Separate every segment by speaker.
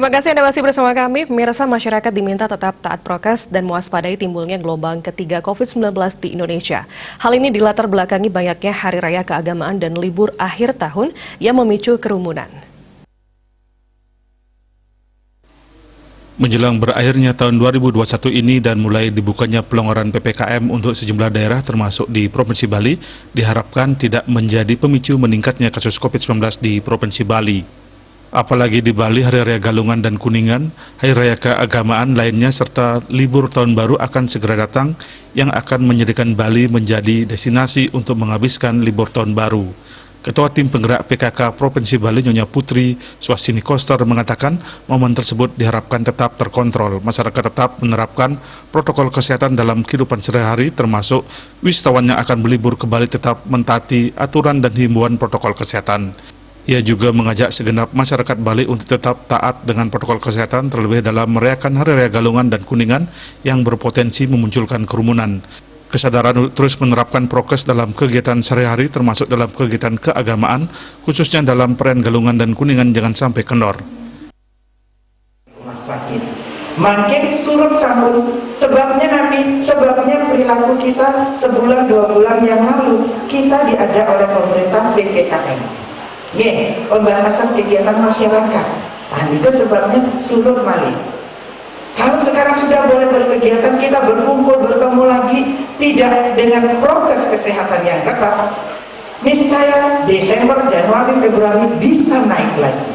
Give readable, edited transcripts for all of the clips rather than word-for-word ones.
Speaker 1: Terima kasih Anda masih bersama kami. Pemirsa, masyarakat diminta tetap taat prokes dan mewaspadai timbulnya gelombang ketiga COVID-19 di Indonesia. Hal ini dilatar belakangi banyaknya hari raya keagamaan dan libur akhir tahun yang memicu kerumunan.
Speaker 2: Menjelang berakhirnya tahun 2021 ini dan mulai dibukanya pelonggaran PPKM untuk sejumlah daerah termasuk di Provinsi Bali, diharapkan tidak menjadi pemicu meningkatnya kasus COVID-19 di Provinsi Bali. Apalagi di Bali, Hari Raya Galungan dan Kuningan, Hari Raya Keagamaan lainnya serta libur tahun baru akan segera datang yang akan menjadikan Bali menjadi destinasi untuk menghabiskan libur tahun baru. Ketua Tim Penggerak PKK Provinsi Bali, Nyonya Putri Swasini Koster, mengatakan momen tersebut diharapkan tetap terkontrol. Masyarakat tetap menerapkan protokol kesehatan dalam kehidupan sehari-hari, termasuk wisatawan yang akan berlibur ke Bali tetap mentaati aturan dan himbauan protokol kesehatan. Ia juga mengajak segenap masyarakat Bali untuk tetap taat dengan protokol kesehatan, terlebih dalam merayakan Hari Raya Galungan dan Kuningan yang berpotensi memunculkan kerumunan. Kesadaran untuk terus menerapkan prokes dalam kegiatan sehari-hari termasuk dalam kegiatan keagamaan, khususnya dalam perayaan Galungan dan Kuningan, jangan sampai kendor.
Speaker 3: Rumah sakit makin surut sambut, sebabnya perilaku kita sebulan 2 bulan yang lalu kita diajak oleh pemerintah PPKM. Pembahasan kegiatan masyarakat. Itu sebabnya surut malih. Kalau sekarang sudah boleh berkegiatan, kita berkumpul, bertemu lagi, tidak dengan prokes kesehatan yang ketat, niscaya Desember, Januari, Februari bisa naik lagi.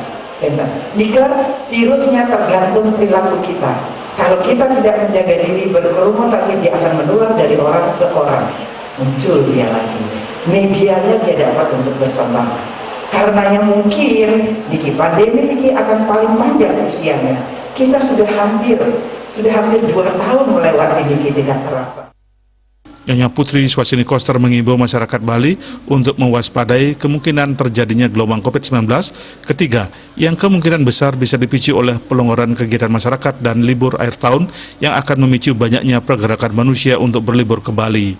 Speaker 3: Jika virusnya tergantung perilaku kita. Kalau kita tidak menjaga diri, berkerumun lagi, dia akan menular dari orang ke orang. Muncul dia lagi. Medianya dia dapat untuk berkembang. Karenanya mungkin di pandemi ini akan paling panjang usianya. Kita sudah hampir 2 tahun melewati ini tidak terasa.
Speaker 2: Nyonya Putri Swasini Koster mengimbau masyarakat Bali untuk mewaspadai kemungkinan terjadinya gelombang COVID-19 ketiga yang kemungkinan besar bisa dipicu oleh pelonggaran kegiatan masyarakat dan libur akhir tahun yang akan memicu banyaknya pergerakan manusia untuk berlibur ke Bali.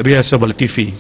Speaker 2: Ria Bali TV.